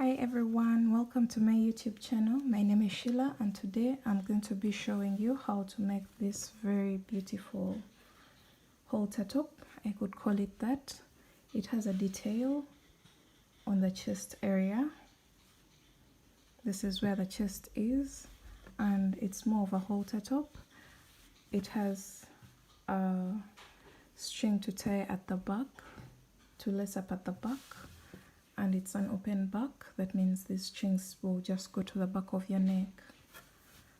Hi everyone, welcome to my YouTube channel. My name is Shyler and today I'm going to be showing you how to make this very beautiful halter top. I could call it that. It has a detail on the chest area. This is where the chest is and it's more of a halter top. It has a string to tie at the back, to lace up at the back. And it's an open back. That means these strings will just go to the back of your neck.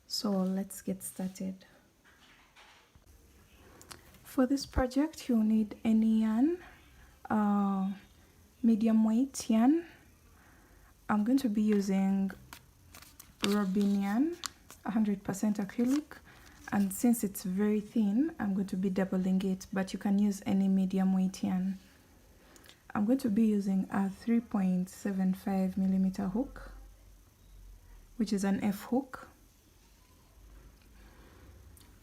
So let's get started. For this project you'll need any yarn, medium weight yarn. I'm going to be using robin yarn, 100% acrylic, and since it's very thin I'm going to be doubling it, but you can use any medium weight yarn. I'm going to be using a 3.75mm hook, which is an F hook.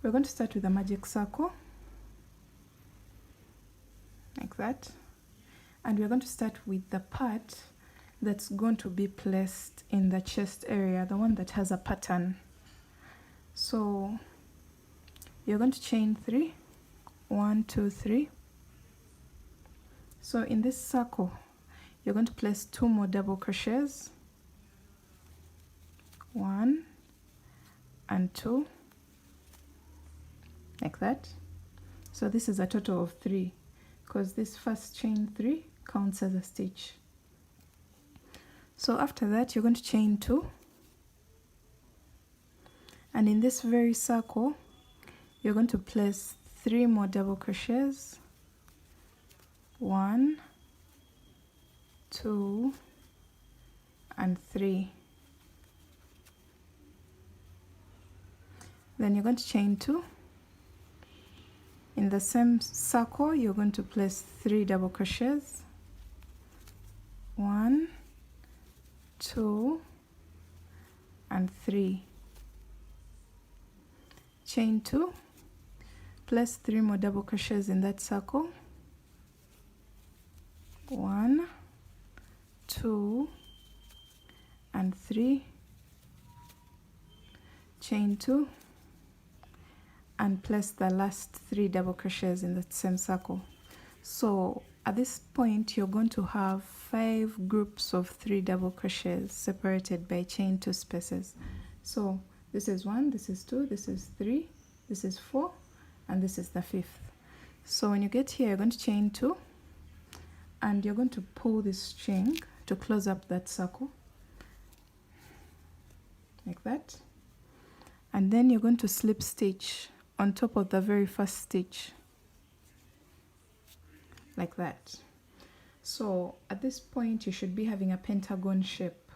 We're going to start with a magic circle, like that. And we're going to start with the part that's going to be placed in the chest area, the one that has a pattern. So you're going to chain 3, 1, 2, 3. So in this circle, you're going to place 2 more double crochets, 1 and 2, like that. So this is a total of 3, because this first chain 3 counts as a stitch. So after that, you're going to chain 2, and in this very circle, you're going to place 3 more double crochets, 1, 2, and 3. Then you're going to chain 2. In the same circle, you're going to place 3 double crochets, 1, 2, and 3. Chain 2, place 3 more double crochets in that circle, 1, 2, and 3. Chain 2 and place the last 3 double crochets in the same circle. So at this point you're going to have 5 groups of 3 double crochets separated by chain 2 spaces. So this is 1, this is 2, this is 3, this is 4, and this is the 5th. So when you get here, you're going to chain 2 and you're going to pull this string to close up that circle, like that. And then you're going to slip stitch on top of the very first stitch, like that. So at this point you should be having a pentagon shape.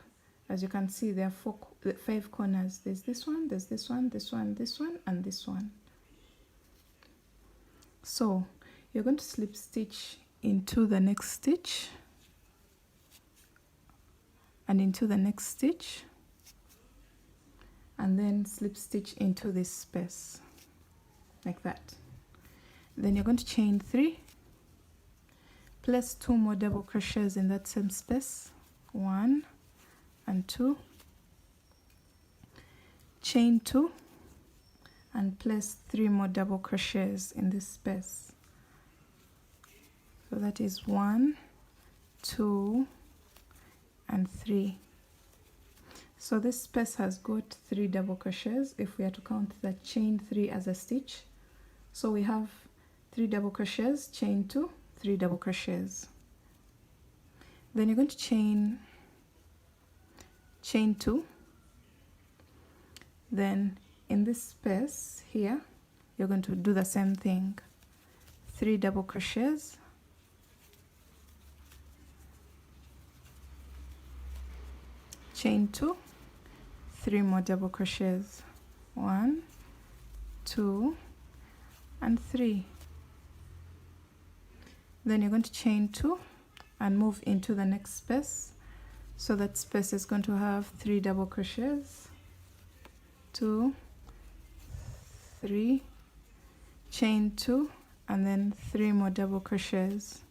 As you can see, there are 5 corners. There's this one, there's this one, this one, this one, and this one. So you're going to slip stitch into the next stitch and into the next stitch, and then slip stitch into this space, like that. Then you're going to chain 3, place 2 more double crochets in that same space, 1 and 2, chain 2 and place 3 more double crochets in this space. So that is 1, 2, and 3. So this space has got 3 double crochets if we are to count the chain 3 as a stitch. So we have 3 double crochets, chain 2, 3 double crochets. Then you're going to chain 2. Then in this space here, you're going to do the same thing. 3 double crochets, chain 2, 3 more double crochets, 1, 2, and 3. Then you're going to chain 2 and move into the next space. So that space is going to have 3 double crochets, 2, 3, chain 2, and then 3 more double crochets.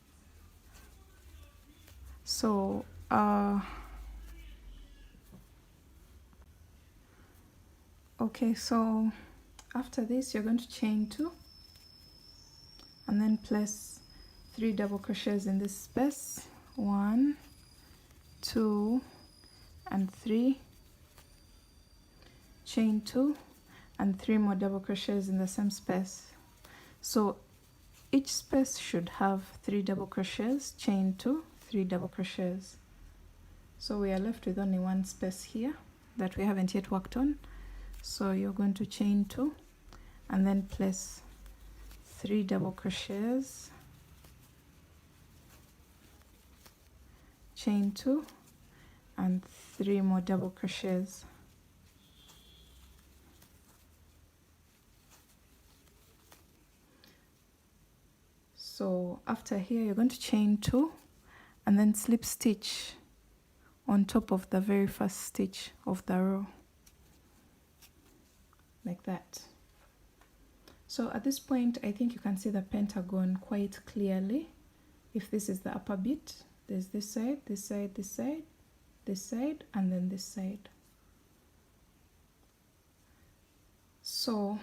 So Okay, so after this you're going to chain 2 and then place 3 double crochets in this space. 1, 2 and 3, chain 2 and 3 more double crochets in the same space. So each space should have 3 double crochets, chain 2, 3 double crochets. So we are left with only one space here that we haven't yet worked on. So you're going to chain 2 and then place 3 double crochets, chain 2 and 3 more double crochets. So after here you're going to chain 2 and then slip stitch on top of the very first stitch of the row, like that. So at this point I think you can see the pentagon quite clearly. If this is the upper bit, there's this side, this side, this side, this side, and then this side. So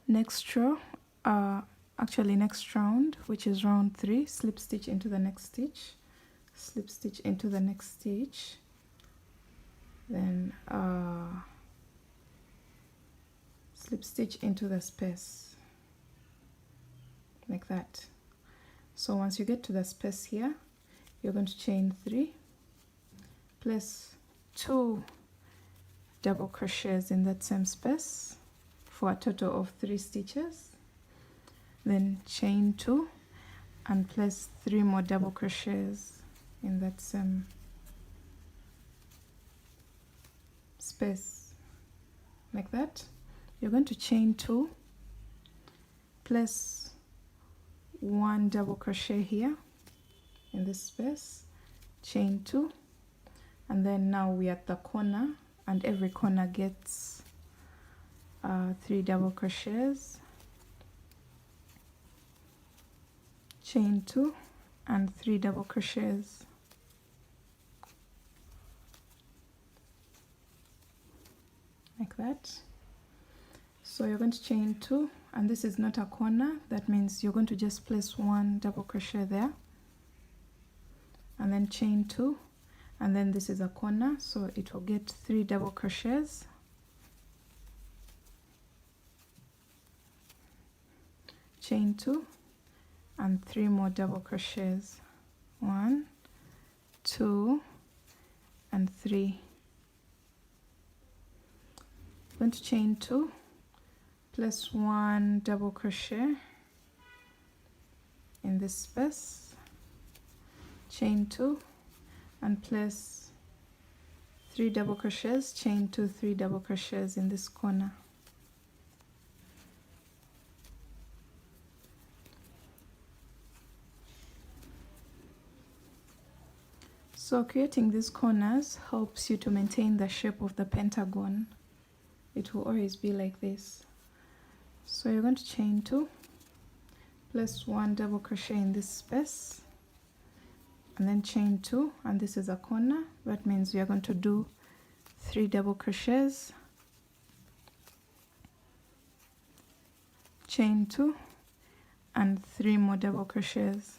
next row, actually next round, which is round 3, slip stitch into the next stitch, slip stitch into the next stitch, then slip stitch into the space, like that. So once you get to the space here, you're going to chain 3, place 2 double crochets in that same space for a total of 3 stitches, then chain 2 and place 3 more double crochets in that same space, like that. You're going to chain 2, place 1 double crochet here in this space, chain 2, and then now we're at the corner, and every corner gets 3 double crochets, chain 2 and 3 double crochets. Like that. So you're going to chain 2, and this is not a corner, that means you're going to just place 1 double crochet there and then chain 2, and then this is a corner, so it will get 3 double crochets, chain 2 and 3 more double crochets, 1, 2 and 3. I'm going to chain 2, place 1 double crochet in this space, chain 2 and place 3 double crochets, chain 2, 3 double crochets in this corner. So creating these corners helps you to maintain the shape of the pentagon. It will always be like this. So you're going to chain 2, place 1 double crochet in this space, and then chain 2, and this is a corner. That means we are going to do 3 double crochets, chain 2 and 3 more double crochets.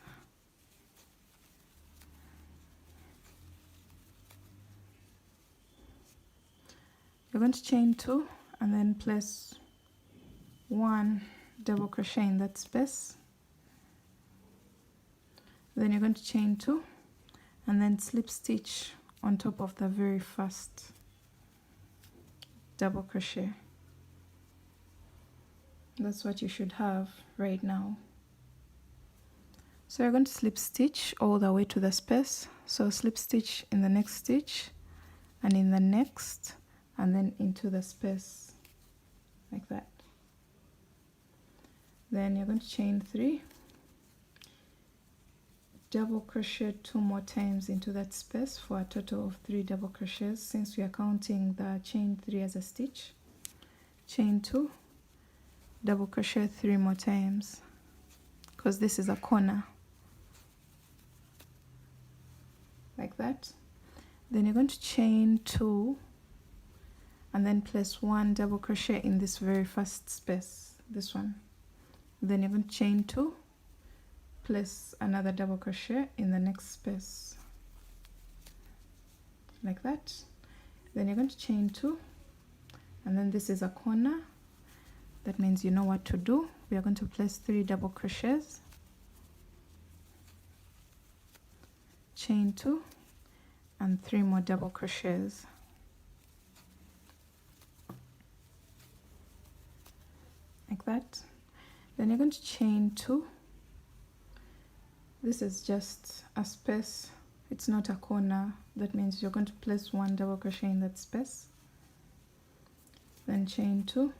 You're going to chain 2 and then place 1 double crochet in that space. Then you're going to chain 2 and then slip stitch on top of the very first double crochet. That's what you should have right now. So you're going to slip stitch all the way to the space. So slip stitch in the next stitch and in the next, and then into the space, like that. Then you're going to chain 3, double crochet 2 more times into that space for a total of 3 double crochets, since we are counting the chain 3 as a stitch. Chain 2, double crochet 3 more times, because this is a corner, like that. Then you're going to chain 2 and then place 1 double crochet in this very first space, this one. Then you're going to chain 2, place another double crochet in the next space, like that. Then you're going to chain 2, and then this is a corner. That means you know what to do. We are going to place 3 double crochets, chain 2, and 3 more double crochets. Like that. Then you're going to chain 2. This is just a space, it's not a corner. That means you're going to place 1 double crochet in that space, then chain 2,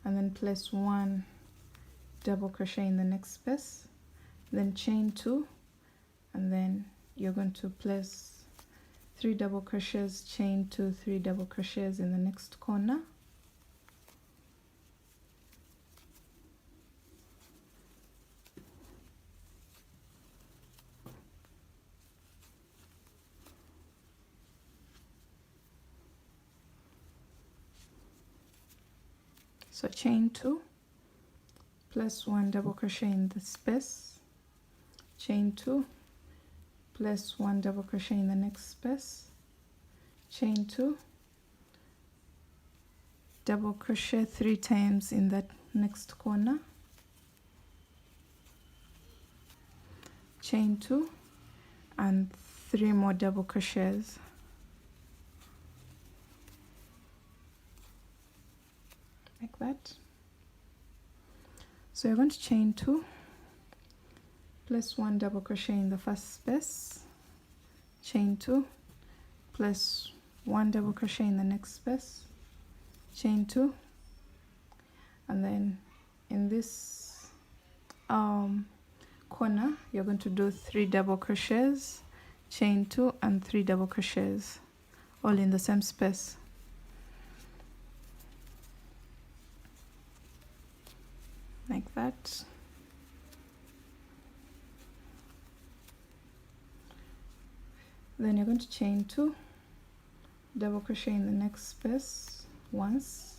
and then place 1 double crochet in the next space, then chain 2, and then you're going to place 3 double crochets, chain 2, 3 double crochets in the next corner. So chain 2, place 1 double crochet in the space, chain 2, place 1 double crochet in the next space, chain 2, double crochet 3 times in that next corner, chain 2, and 3 more double crochets. Like that. So you're going to chain 2, place 1 double crochet in the first space, chain 2, place 1 double crochet in the next space, chain 2, and then in this corner you're going to do 3 double crochets, chain 2, and 3 double crochets, all in the same space. Like that. Then you're going to chain 2, double crochet in the next space once,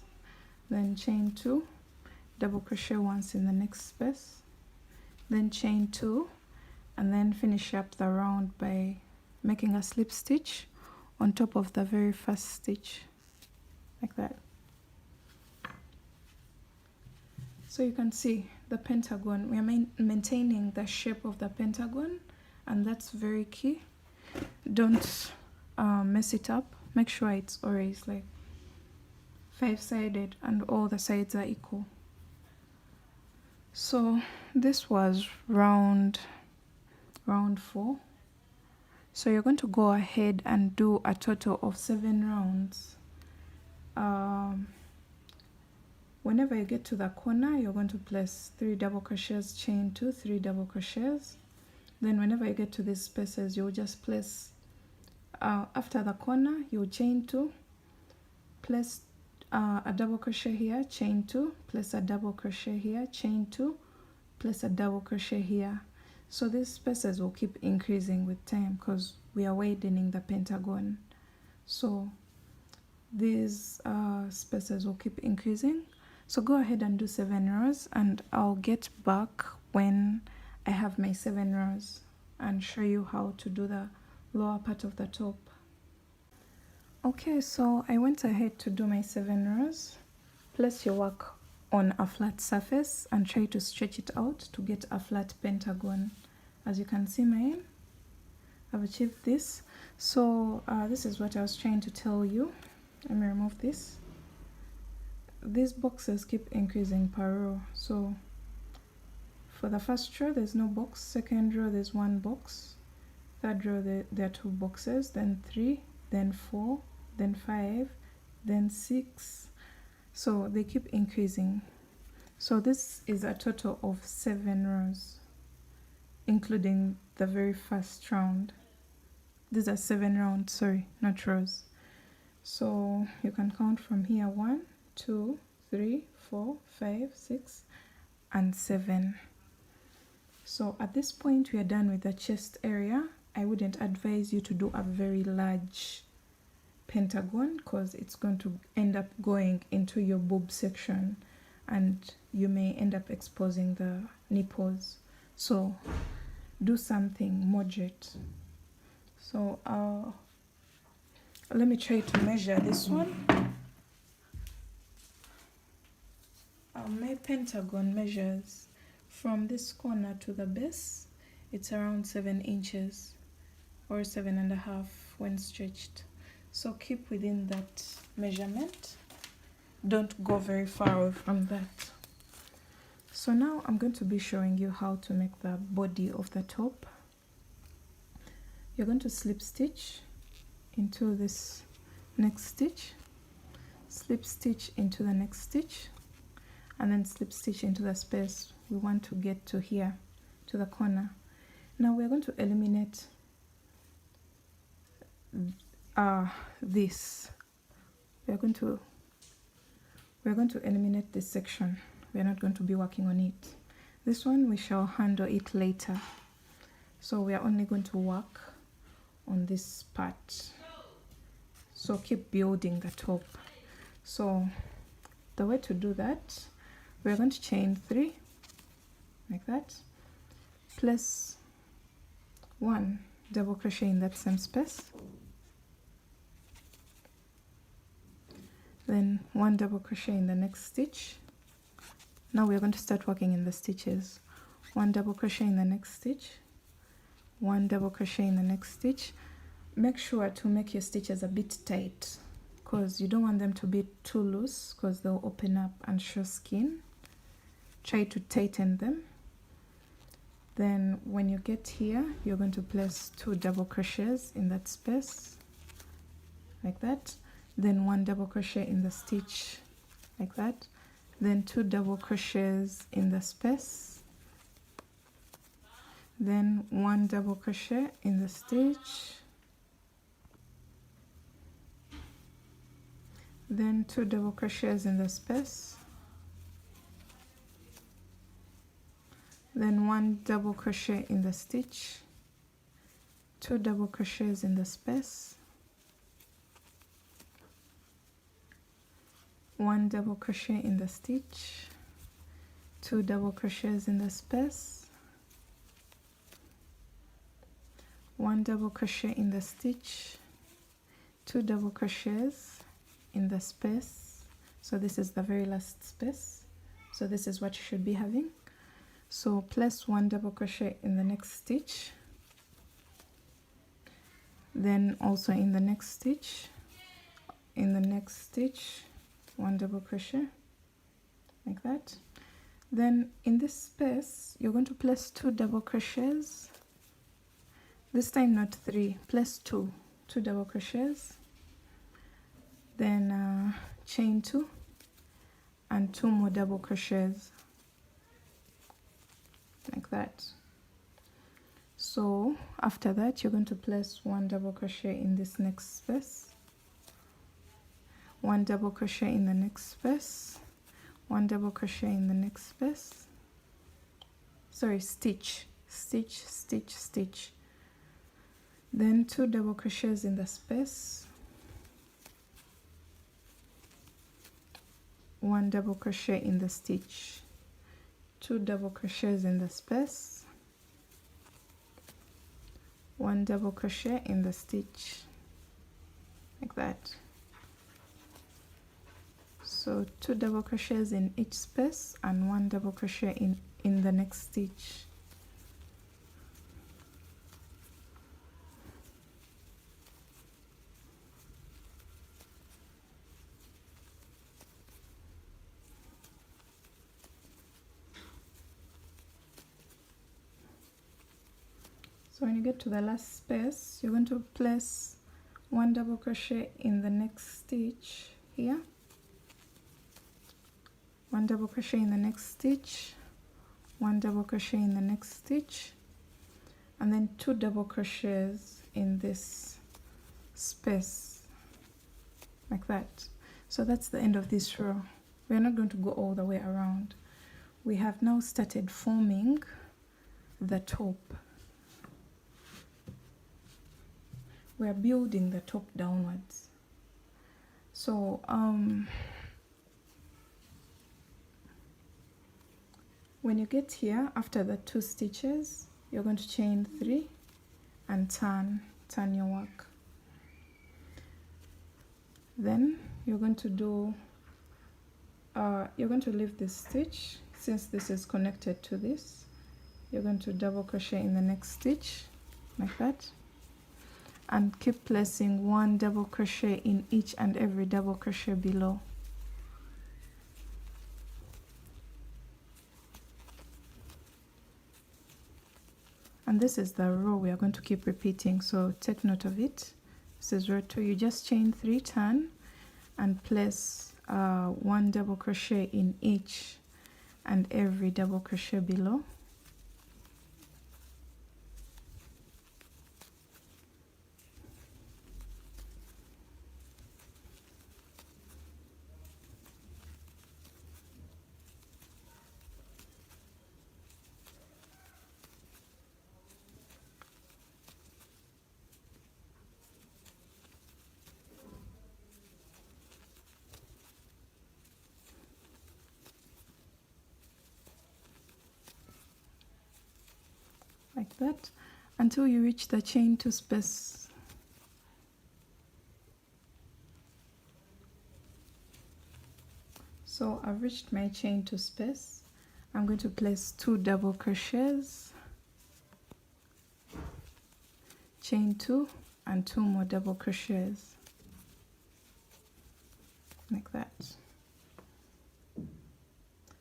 then chain 2, double crochet once in the next space, then chain 2, and then finish up the round by making a slip stitch on top of the very first stitch, like that. So you can see the pentagon, we are maintaining the shape of the pentagon, and that's very key. Don't mess it up. Make sure it's always like 5-sided and all the sides are equal. So this was round 4. So you're going to go ahead and do a total of 7 rounds. Whenever you get to the corner, you're going to place 3 double crochets, chain 2, 3 double crochets. Then whenever you get to these spaces, you'll just place, after the corner, you'll chain 2, place a double crochet here, chain 2, place a double crochet here, chain 2, place a double crochet here. So these spaces will keep increasing with time because we are widening the pentagon. So these spaces will keep increasing. So go ahead and do 7 rows, and I'll get back when I have my 7 rows and show you how to do the lower part of the top. Okay, so I went ahead to do my 7 rows. Place your work on a flat surface and try to stretch it out to get a flat pentagon. As you can see, mine, I've achieved this. So this is what I was trying to tell you. Let me remove this. These boxes keep increasing per row. So for the first row there's no box, second row there's 1 box, third row there are 2 boxes, then 3, then 4, then 5, then 6. So they keep increasing. So this is a total of 7 rows, including the very first round. These are 7 rounds, sorry, not rows. So you can count from here: 1, 2, 3, 4, 5, 6, and 7. So at this point we are done with the chest area. I wouldn't advise you to do a very large pentagon because it's going to end up going into your boob section and you may end up exposing the nipples. So do something moderate. So let me try to measure this one. My pentagon measures from this corner to the base. It's around 7 inches or 7.5 when stretched. So keep within that measurement. Don't go very far away from that. So now I'm going to be showing you how to make the body of the top. You're going to slip stitch into this next stitch, slip stitch into the next stitch, and then slip stitch into the space we want to get to here, to the corner. Now we're going to eliminate this. We're going to eliminate this section. We're not going to be working on it. This one we shall handle it later. So we are only going to work on this part. So keep building the top. So the way to do that, we're going to chain 3 like that, place 1 double crochet in that same space, then 1 double crochet in the next stitch. Now we're going to start working in the stitches. 1 double crochet in the next stitch, 1 double crochet in the next stitch. Make sure to make your stitches a bit tight because you don't want them to be too loose because they'll open up and show skin. Try to tighten them. Then when you get here, you're going to place 2 double crochets in that space like that, then 1 double crochet in the stitch like that, then 2 double crochets in the space, then 1 double crochet in the stitch, then 2 double crochets in the space, then 1 double crochet in the stitch, 2 double crochets in the space, 1 double crochet in the stitch, 2 double crochets in the space, 1 double crochet in the stitch, 2 double crochets in the space. So this is the very last space. So this is what you should be having. So place 1 double crochet in the next stitch, then also in the next stitch, 1 double crochet like that. Then in this space you're going to place 2 double crochets, this time not 3, place 2 double crochets, then chain 2 and 2 more double crochets like that. So after that you're going to place 1 double crochet in this next space, 1 double crochet in the next space, 1 double crochet in the next space, sorry, stitch, stitch, stitch, stitch, then 2 double crochets in the space, 1 double crochet in the stitch, 2 double crochets in the space, 1 double crochet in the stitch like that. So 2 double crochets in each space and 1 double crochet in the next stitch. So when you get to the last space, you're going to place 1 double crochet in the next stitch here, 1 double crochet in the next stitch, 1 double crochet in the next stitch, and then 2 double crochets in this space like that. So that's the end of this row. We're not going to go all the way around. We have now started forming the top. We're building the top downwards. So when you get here, after the 2 stitches, you're going to chain 3 and turn your work. Then you're going to do you're going to leave this stitch. Since this is connected to this, you're going to double crochet in the next stitch like that, and keep placing 1 double crochet in each and every double crochet below. And this is the row we are going to keep repeating, so take note of it. This is row 2. You just chain 3, turn, and place 1 double crochet in each and every double crochet below. Like that, until you reach the chain 2 space. So I've reached my chain 2 space. I'm going to place 2 double crochets, chain 2, and 2 more double crochets like that.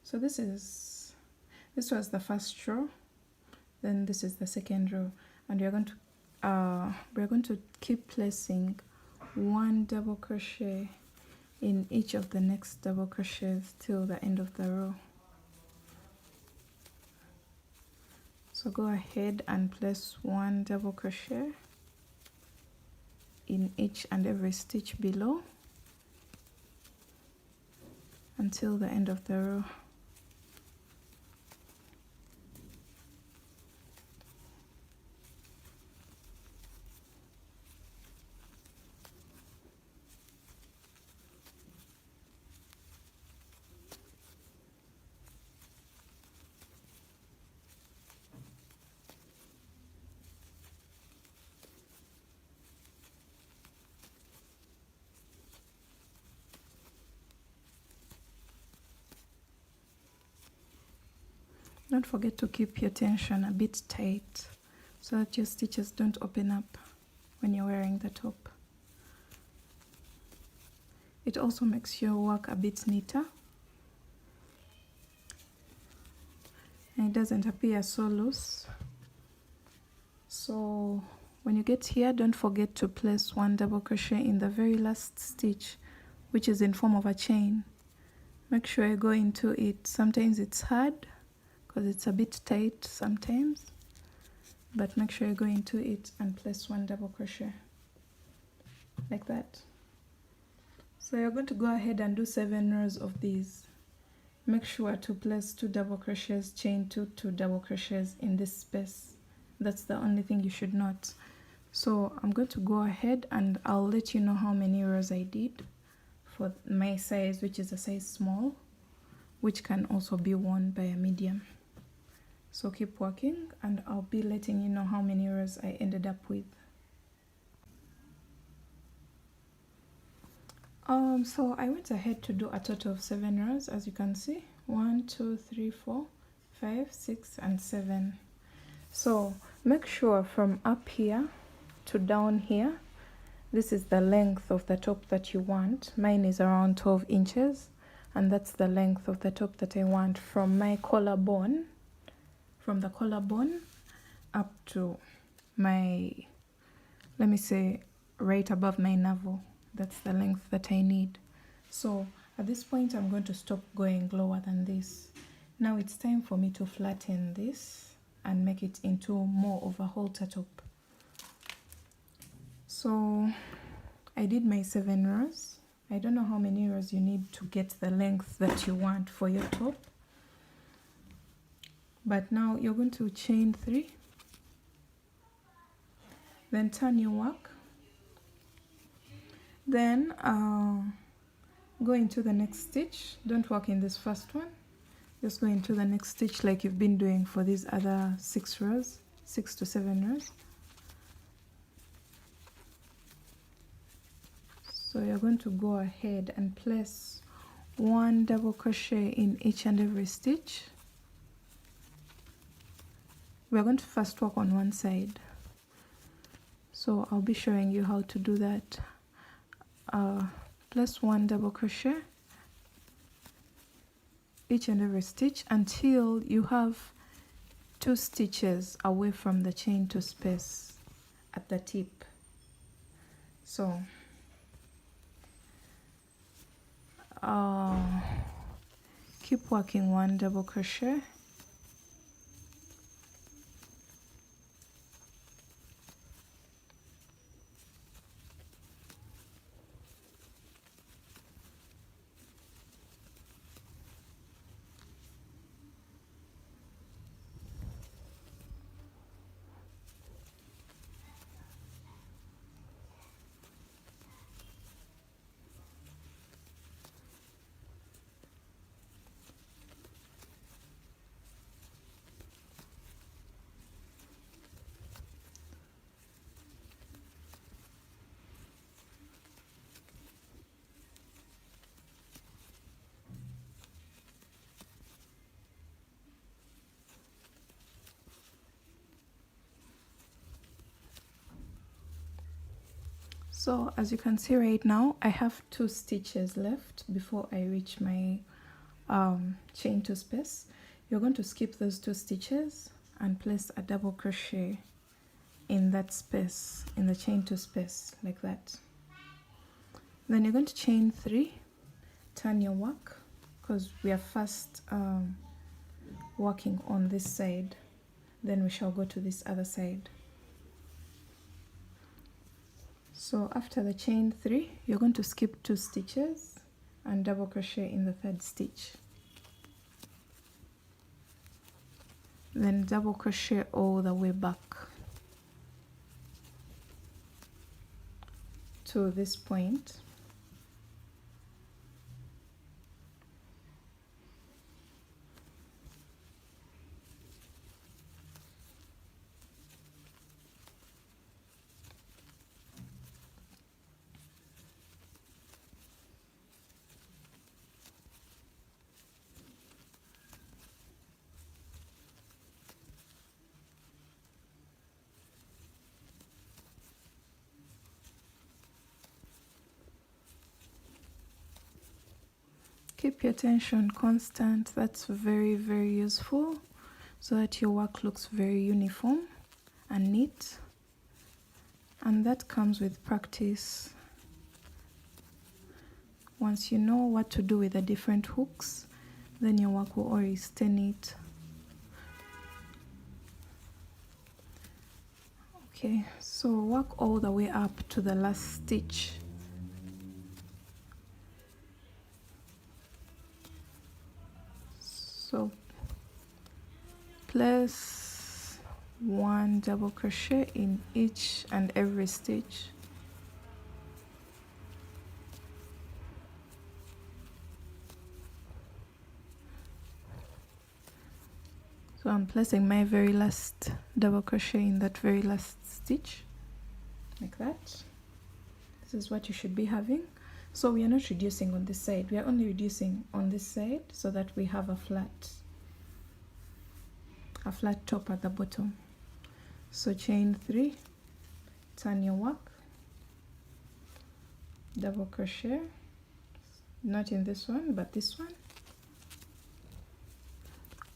So this was the first row. Then this is the second row, and we're going to keep placing 1 double crochet in each of the next double crochets till the end of the row. So go ahead and place 1 double crochet in each and every stitch below until the end of the row. Don't forget to keep your tension a bit tight so that your stitches don't open up when you're wearing the top. It also makes your work a bit neater, and it doesn't appear so loose. So when you get here, don't forget to place 1 double crochet in the very last stitch, which is in form of a chain. Make sure you go into it. Sometimes it's hard because it's a bit tight sometimes, but make sure you go into it and place 1 double crochet like that. So you're going to go ahead and do 7 rows of these. Make sure to place 2 double crochets, chain 2 double crochets in this space. That's the only thing you should not. So I'm going to go ahead and I'll let you know how many rows I did for my size, which is a size small, which can also be worn by a medium. So keep working and I'll be letting you know how many rows I ended up with. So I went ahead to do a total of 7 rows, as you can see. 1, 2, 3, 4, 5, 6, and 7. So make sure from up here to down here, this is the length of the top that you want. Mine is around 12 inches, and that's the length of the top that I want from my collarbone, from the collarbone up to my, let me say, right above my navel. That's the length that I need. So at this point I'm going to stop going lower than this. Now it's time for me to flatten this and make it into more of a halter top. So I did my 7 rows. I don't know how many rows you need to get the length that you want for your top, but now you're going to chain 3, then turn your work. Then go into the next stitch. Don't work in this first one, just go into the next stitch like you've been doing for these other 6 rows, 6 to 7 rows. So you're going to go ahead and place 1 double crochet in each and every stitch. We're going to first work on one side, so I'll be showing you how to do that. Place 1 double crochet each and every stitch until you have 2 stitches away from the chain to space at the tip. So keep working 1 double crochet, so as you can see right now, I have 2 stitches left before I reach my chain to space. You're going to skip those 2 stitches and place a double crochet in that space, in the chain to space, like that. Then you're going to chain 3, turn your work, because we are first working on this side, then we shall go to this other side. So after the chain 3, you're going to skip 2 stitches and double crochet in the 3rd stitch. Then double crochet all the way back to this point. Keep your tension constant. That's very, very useful, so that your work looks very uniform and neat. And that comes with practice. Once you know what to do with the different hooks, then your work will always stay neat. Okay, so work all the way up to the last stitch. So place 1 double crochet in each and every stitch. So I'm placing my very last double crochet in that very last stitch, like that. This is what you should be having. So we are not reducing on this side, we are only reducing on this side so that we have a flat top at the bottom. So chain 3, turn your work, double crochet, not in this one but this one,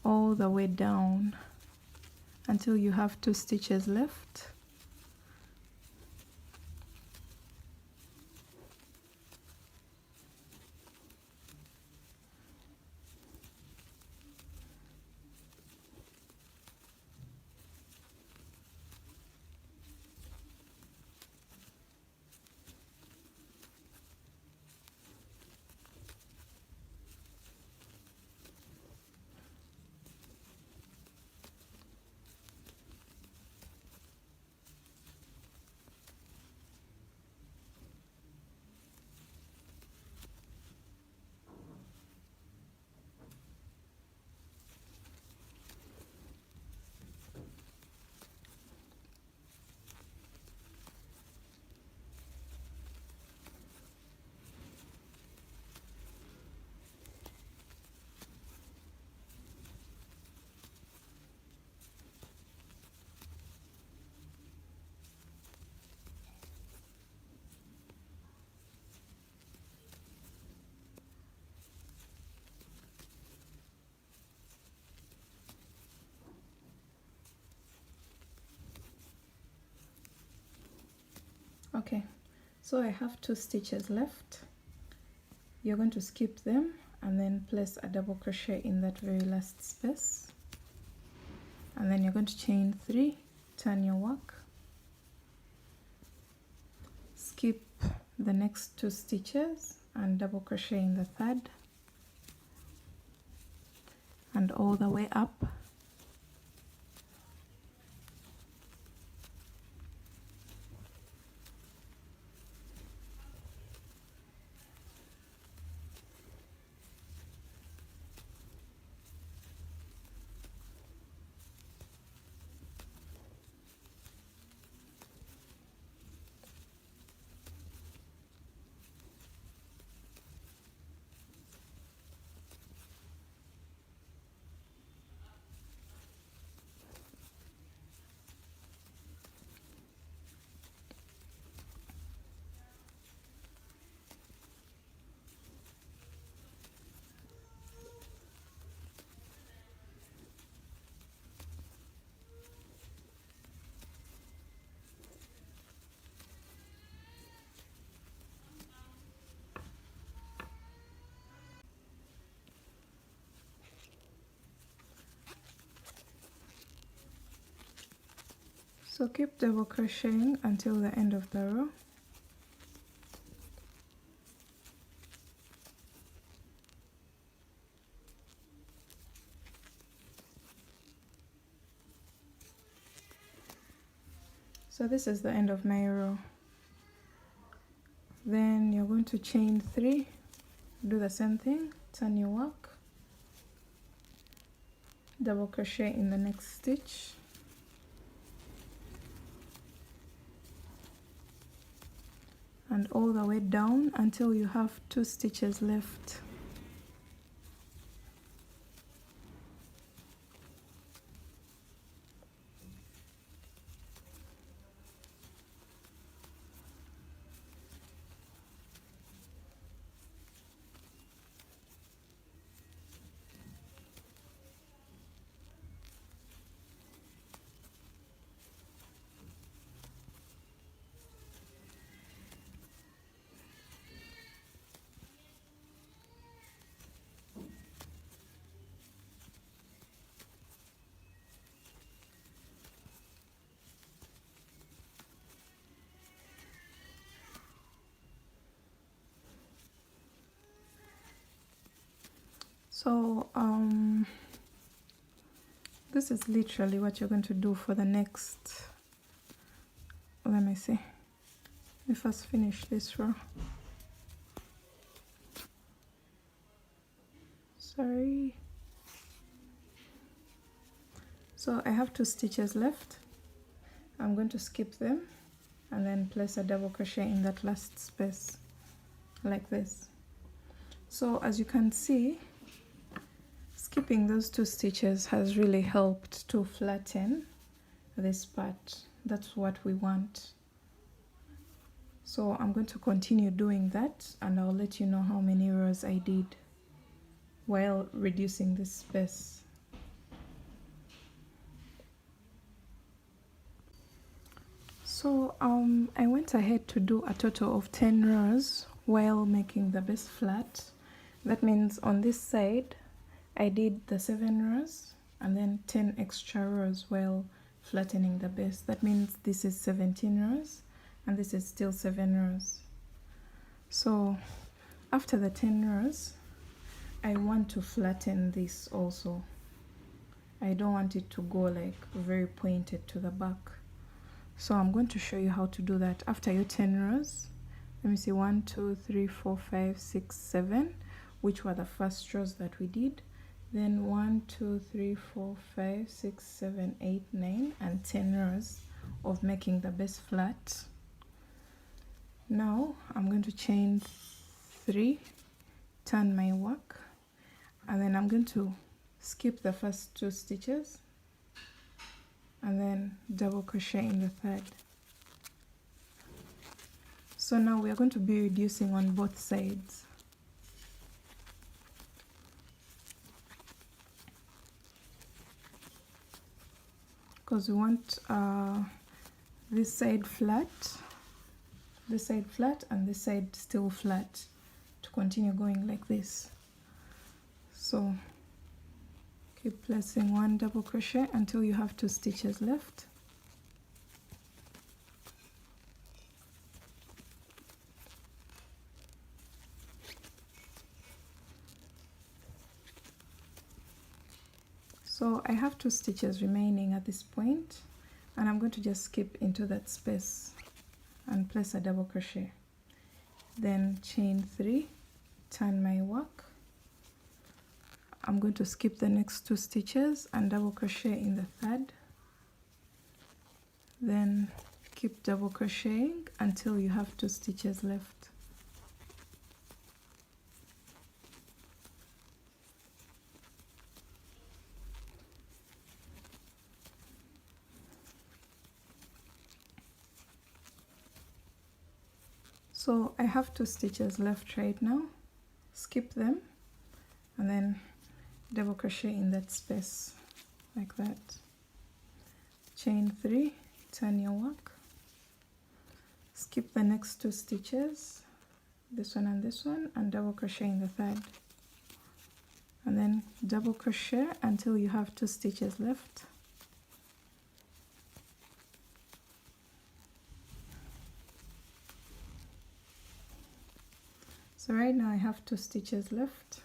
all the way down until you have 2 stitches left. Okay, so I have 2 stitches left. You're going to skip them and then place a double crochet in that very last space, and then you're going to chain 3, turn your work, skip the next 2 stitches and double crochet in the third and all the way up. So keep double crocheting until the end of the row. So this is the end of my row. Then you're going to chain 3, do the same thing, turn your work, double crochet in the next stitch, and all the way down until you have 2 stitches left. So this is literally what you're going to do for the next, let me see, let me first finish this row. Sorry. So I have 2 stitches left. I'm going to skip them and then place a double crochet in that last space like this. So as you can see, skipping those 2 stitches has really helped to flatten this part. That's what we want. So I'm going to continue doing that and I'll let you know how many rows I did while reducing this space. So I went ahead to do a total of 10 rows while making the base flat. That means on this side I did the 7 rows and then 10 extra rows while flattening the base. That means this is 17 rows and this is still 7 rows. So after the 10 rows I want to flatten this also. I don't want it to go like very pointed to the back. So I'm going to show you how to do that. After your 10 rows, let me see, 1 2 3 4 5 6 7, which were the first rows that we did. Then 1 2 3 4 5 6 7 8 9 and 10 rows of making the base flat. Now I'm going to chain 3, turn my work, and then I'm going to skip the first 2 stitches and then double crochet in the third. So now we are going to be reducing on both sides. Because we want this side flat this side flat and this side still flat, to continue going like this. So keep placing one double crochet until you have 2 stitches left. So I have 2 stitches remaining at this point, and I'm going to just skip into that space and place a double crochet, then chain 3, turn my work. I'm going to skip the next 2 stitches and double crochet in the 3rd, then keep double crocheting until you have 2 stitches left. So I have 2 stitches left right now. Skip them and then double crochet in that space like that. Chain 3, turn your work. Skip the next 2 stitches, this one, and double crochet in the 3rd. And then double crochet until you have 2 stitches left. So right now I have 2 stitches left,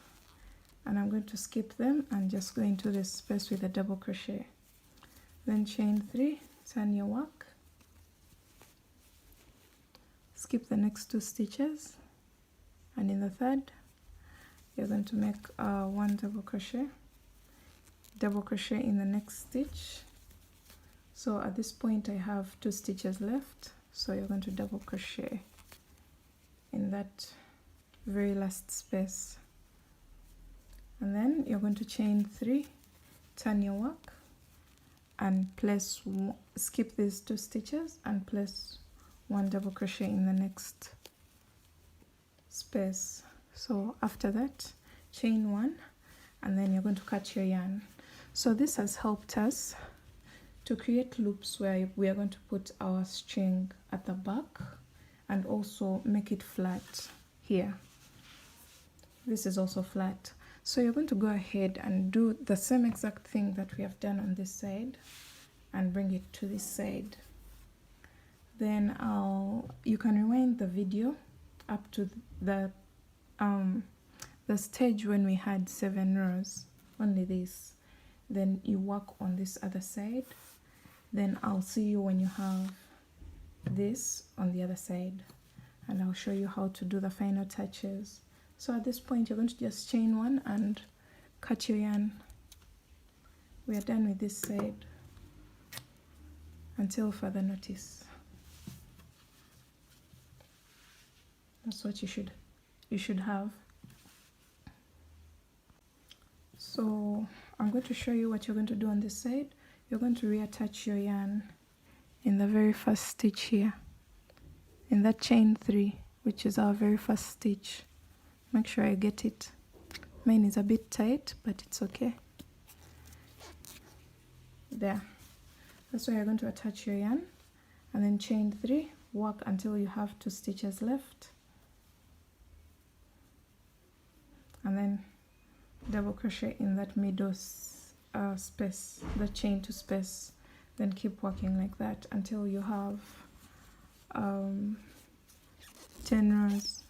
and I'm going to skip them and just go into this space with a double crochet. Then chain 3, turn your work. Skip the next 2 stitches, and in the 3rd you're going to make 1 double crochet in the next stitch. So at this point I have 2 stitches left, so you're going to double crochet in that very last space, and then you're going to chain 3, turn your work, and place skip these 2 stitches and place 1 double crochet in the next space. So after that, chain 1, and then you're going to cut your yarn. So this has helped us to create loops where we are going to put our string at the back and also make it flat here. This is also flat. So you're going to go ahead and do the same exact thing that we have done on this side and bring it to this side. Then you can rewind the video up to the stage when we had 7 rows, only this. Then you work on this other side. Then I'll see you when you have this on the other side, and I'll show you how to do the final touches. So at this point you're going to just chain 1 and cut your yarn. We are done with this side until further notice. That's what you should have. So I'm going to show you what you're going to do on this side. You're going to reattach your yarn in the very first stitch here, in that chain 3, which is our very first stitch. Make sure I get it. Mine is a bit tight, but it's okay. There. That's where you're going to attach your yarn, and then chain 3, work until you have 2 stitches left, and then double crochet in that middle space, the chain 2 space. Then keep working like that until you have 10 rows.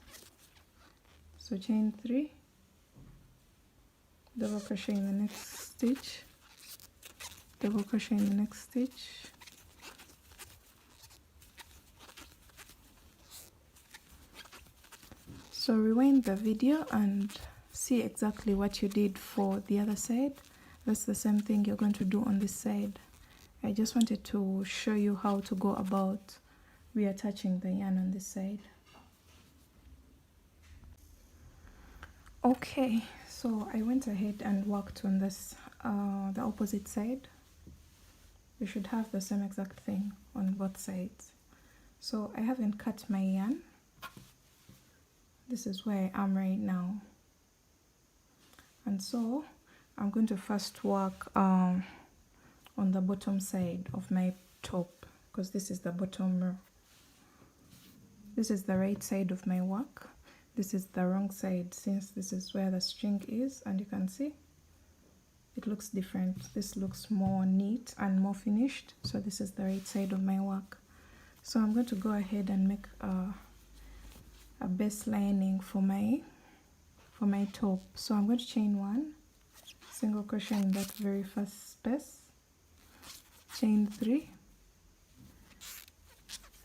So chain 3, double crochet in the next stitch, double crochet in the next stitch, so rewind the video and see exactly what you did for the other side. That's the same thing you're going to do on this side. I just wanted to show you how to go about reattaching the yarn on this side. Okay, so I went ahead and worked on this, the opposite side. You should have the same exact thing on both sides. So I haven't cut my yarn. This is where I am right now. And so I'm going to first work on the bottom side of my top, because this is the bottom row. This is the right side of my work. This is the wrong side, since this is where the string is, and you can see it looks different. This looks more neat and more finished, so this is the right side of my work. So I'm going to go ahead and make a base lining for my top. So I'm going to chain 1, single crochet in that very first space, chain 3,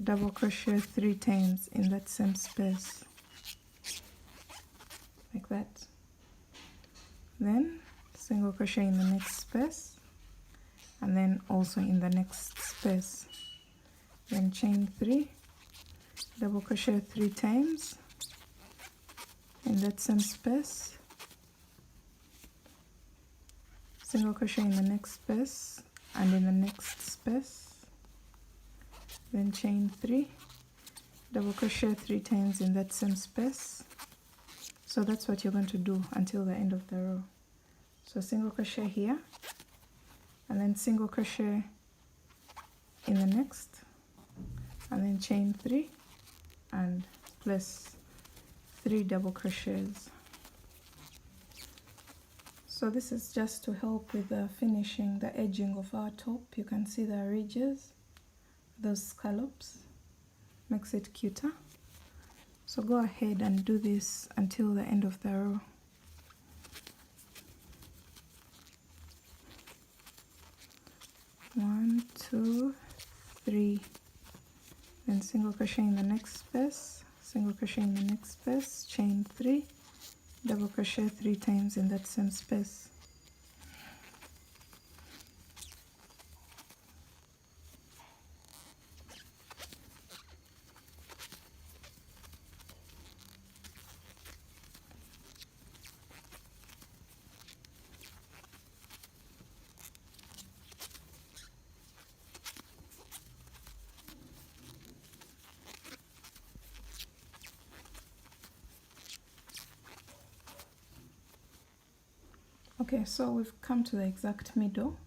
double crochet 3 times in that same space, like that. Then single crochet in the next space, and then also in the next space. Then chain 3, double crochet 3 times in that same space, single crochet in the next space and in the next space, then chain 3, double crochet 3 times in that same space. So that's what you're going to do until the end of the row. So single crochet here, and then single crochet in the next, and then chain 3 and place 3 double crochets. So this is just to help with the finishing, the edging of our top. You can see the ridges, those scallops, makes it cuter. So go ahead and do this until the end of the row. One, 2, 3, then single crochet in the next space, single crochet in the next space, chain 3, double crochet 3 times in that same space. Okay, so we've come to the exact middle.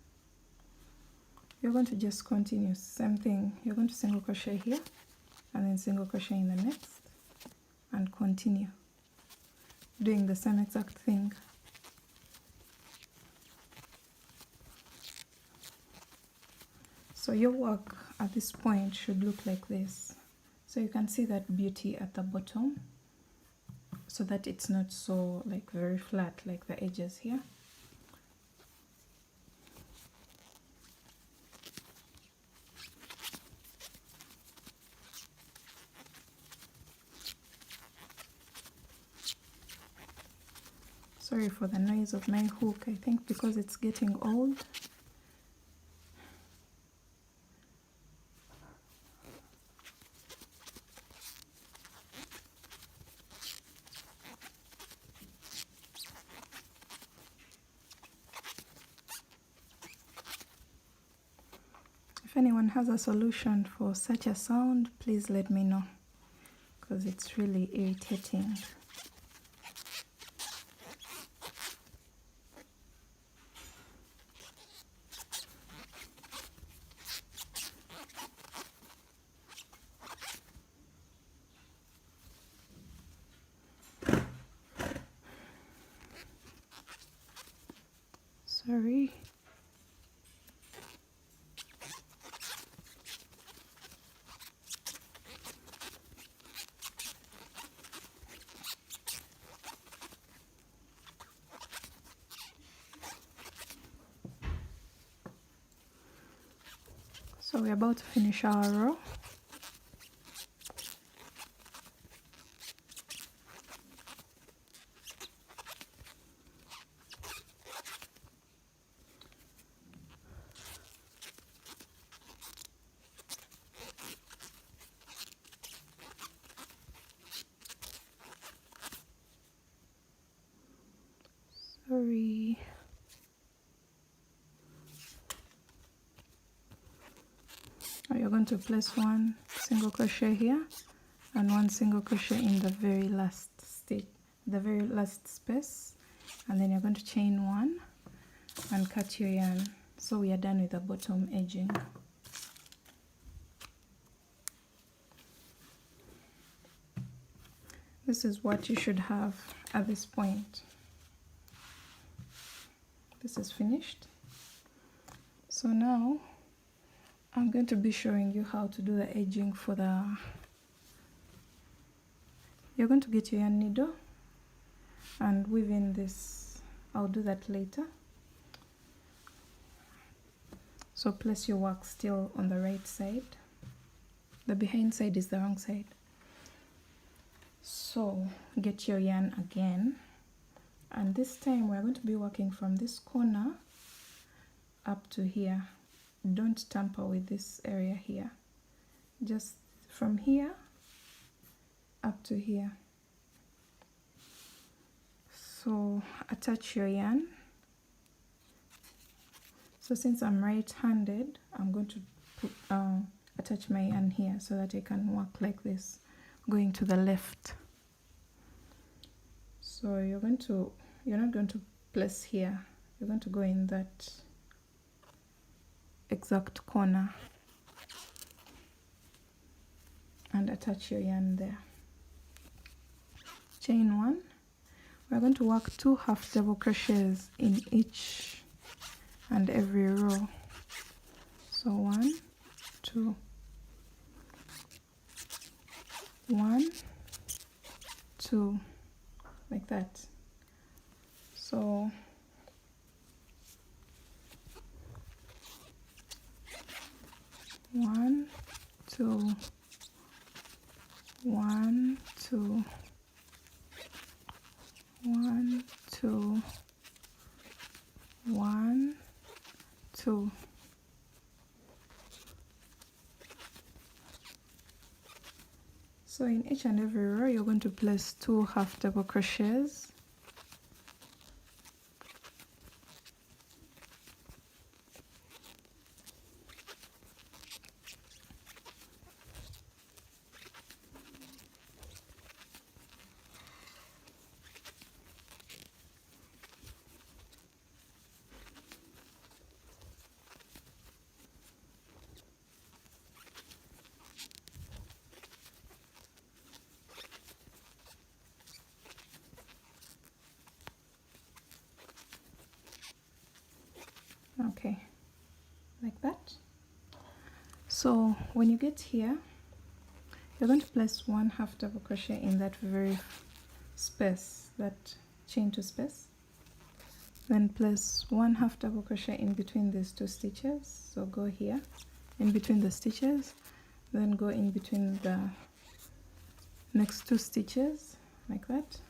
You're going to just continue, same thing. You're going to single crochet here, and then single crochet in the next, and continue doing the same exact thing. So your work at this point should look like this. So you can see that beauty at the bottom, so that it's not so like very flat like the edges here. Sorry for the noise of my hook, I think because it's getting old. If anyone has a solution for such a sound, please let me know, because it's really irritating. Sorry. So we're about to finish our row. Sorry. Now you're going to place 1 single crochet here and 1 single crochet in the very last stitch, the very last space, and then you're going to chain 1 and cut your yarn. So we are done with the bottom edging. This is what you should have at this point. This is finished. So now I'm going to be showing you how to do the edging for the... You're going to get your yarn needle and weave in this. I'll do that later. So place your work still on the right side. The behind side is the wrong side. So get your yarn again, and this time we're going to be working from this corner up to here. Don't tamper with this area here, just from here up to here. So attach your yarn. So since I'm right-handed, I'm going to attach my yarn here so that I can work like this, going to the left. So you're not going to place here, you're going to go in that exact corner and attach your yarn there. Chain 1. We're going to work 2 half double crochets in each and every row. So 1, 2, 1, 2, like that. So one, two, 1, 2, 1, 2, 1, 2. So in each and every row you're going to place 2 half double crochets. Okay, like that. So when you get here, you're going to place 1 half double crochet in that very space, that chain 2 space. Then place 1 half double crochet in between these 2 stitches. So go here in between the stitches, then go in between the next 2 stitches like that.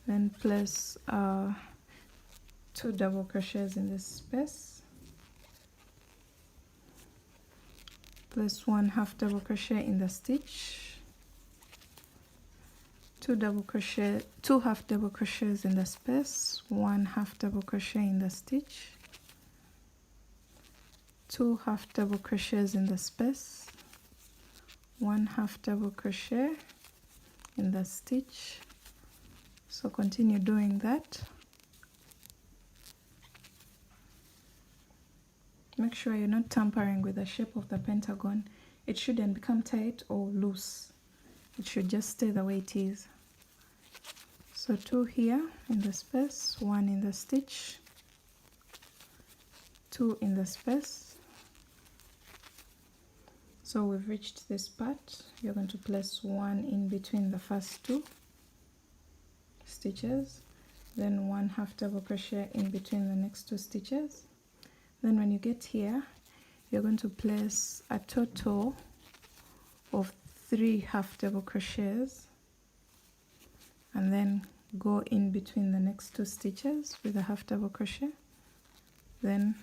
Then place 2 double crochets in this space. Place 1 half double crochet in the stitch. 2 half double crochets in the space. 1 half double crochet in the stitch. 2 half double crochets in the space. 1 half double crochet in the stitch. So continue doing that. Make sure you're not tampering with the shape of the pentagon. It shouldn't become tight or loose. It should just stay the way it is. So 2 here in the space, 1 in the stitch, 2 in the space. So we've reached this part. You're going to place 1 in between the first 2 stitches, then 1 half double crochet in between the next 2 stitches. Then when you get here, you're going to place a total of 3 half double crochets and then go in between the next 2 stitches with a half double crochet, then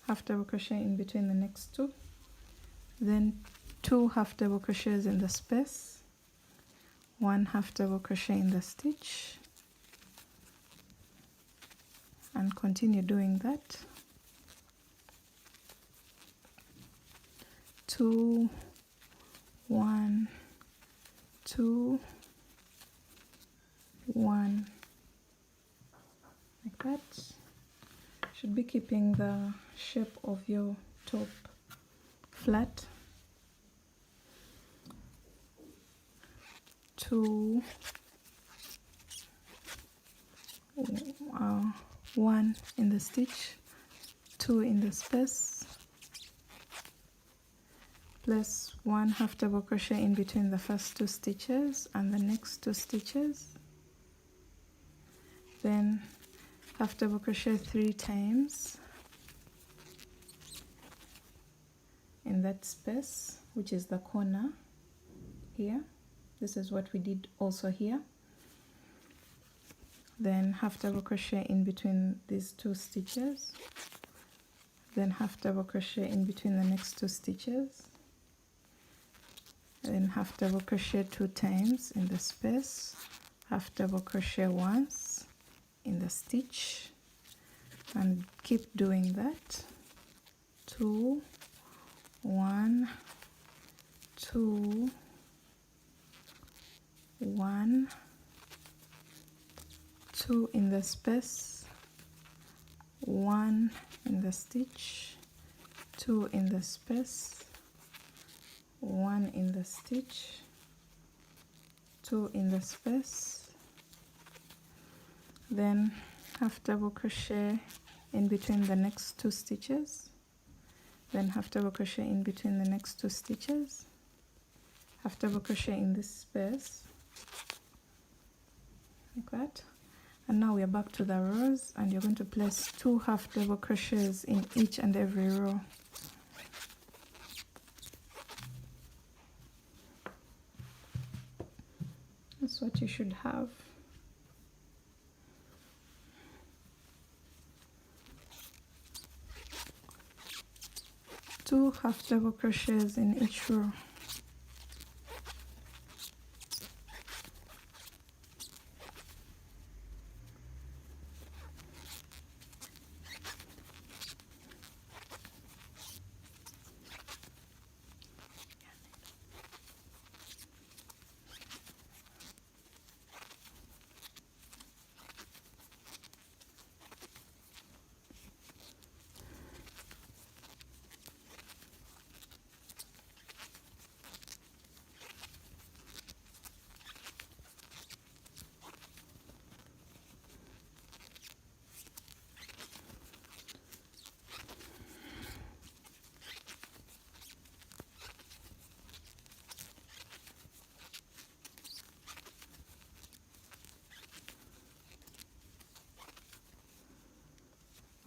half double crochet in between the next 2, then 2 half double crochets in the space, 1 half double crochet in the stitch, and continue doing that. 2, 1, 2, 1, like that. Should be keeping the shape of your top flat. 2, 1 in the stitch, 2 in the space, place 1 half double crochet in between the first 2 stitches and the next 2 stitches, then half double crochet 3 times in that space, which is the corner here. This is what we did also here. Then half double crochet in between these 2 stitches, then half double crochet in between the next 2 stitches, then half double crochet 2 times in the space, half double crochet once in the stitch, and keep doing that. 2, 1, 2, 1, 2 in the space, 1 in the stitch, 2 in the space, 1 in the stitch, 2 in the space, then half double crochet in between the next 2 stitches, then half double crochet in between the next 2 stitches, half double crochet in this space like that. And now we are back to the rows, and you're going to place 2 half double crochets in each and every row. That's what you should have. Two half double crochets in each row.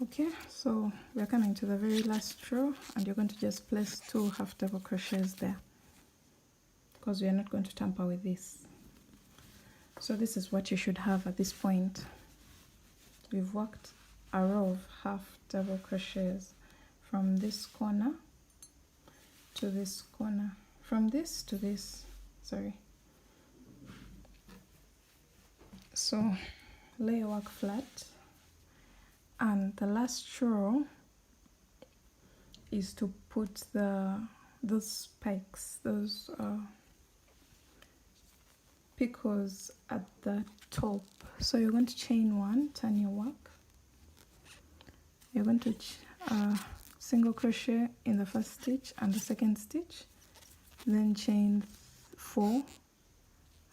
Okay, so we're coming to the very last row, and you're going to just place 2 half double crochets there, because we are not going to tamper with this. So this is what you should have at this point. We've worked a row of half double crochets from this corner to this corner, from this to this, sorry. So lay your work flat, and the last row is to put those spikes, those picots at the top. So you're going to chain 1, turn your work. You're going to single crochet in the first stitch and the second stitch, then chain 4,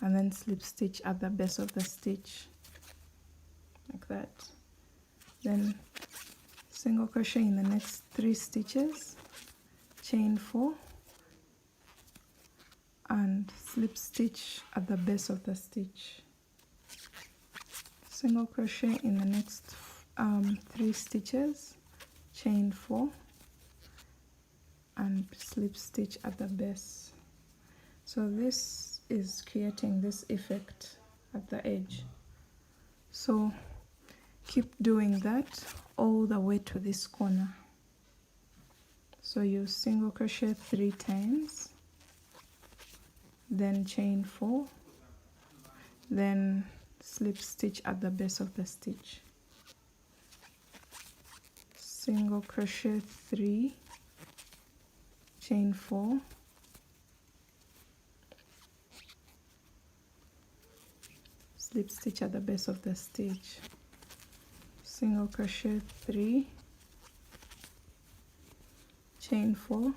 and then slip stitch at the base of the stitch like that. Then single crochet in the next 3 stitches, chain 4, and slip stitch at the base of the stitch. Single crochet in the next 3 stitches, chain 4, and slip stitch at the base. So this is creating this effect at the edge. So keep doing that all the way to this corner. So you single crochet 3 times, then chain 4, then slip stitch at the base of the stitch. Single crochet 3, chain 4, slip stitch at the base of the stitch. Single crochet 3, chain 4,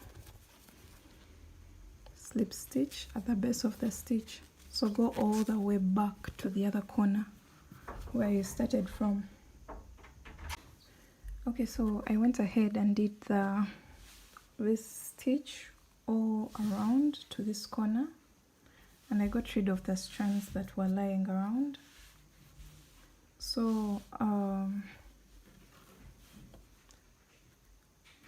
slip stitch at the base of the stitch. So go all the way back to the other corner where you started from. Okay, so I went ahead and did this stitch all around to this corner, and I got rid of the strands that were lying around. So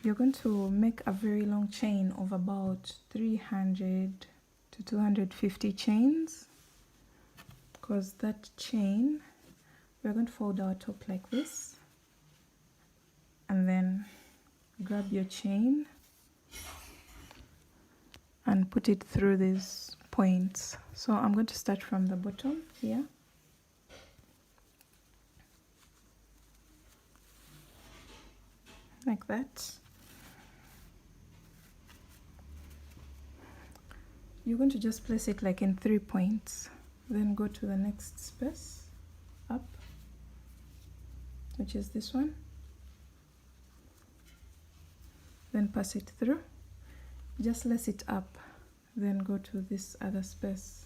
you're going to make a very long chain of about 300 to 250 chains, because that chain, we're going to fold our top like this, and then grab your chain and put it through these points. So I'm going to start from the bottom here. Like that. You're going to just place it like in 3 points, then go to the next space up, which is this one, then pass it through, just lace it up, then go to this other space.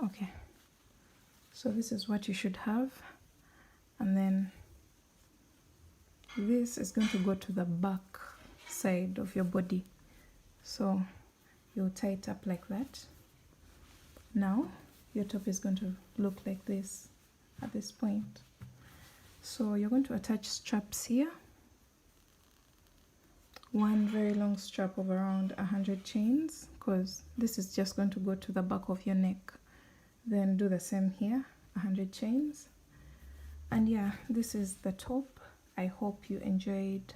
Okay, so this is what you should have, and then this is going to go to the back side of your body, so you'll tie it up like that. Now your top is going to look like this at this point. So you're going to attach straps here, one very long strap of around 100 chains, because this is just going to go to the back of your neck. Then do the same here, 100 chains. And yeah, this is the top. I hope you enjoyed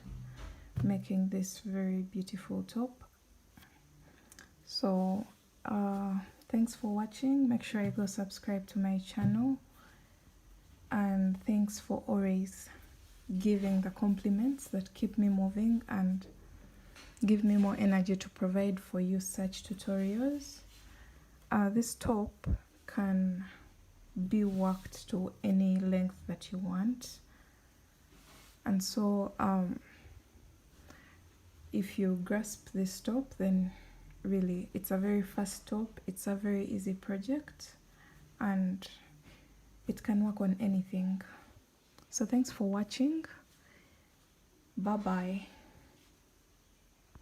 making this very beautiful top. So thanks for watching. Make sure you go subscribe to my channel, and thanks for always giving the compliments that keep me moving and give me more energy to provide for you such tutorials. This top can be worked to any length that you want, and so if you grasp this top, then really it's a very fast top, it's a very easy project, and it can work on anything. So thanks for watching. Bye bye.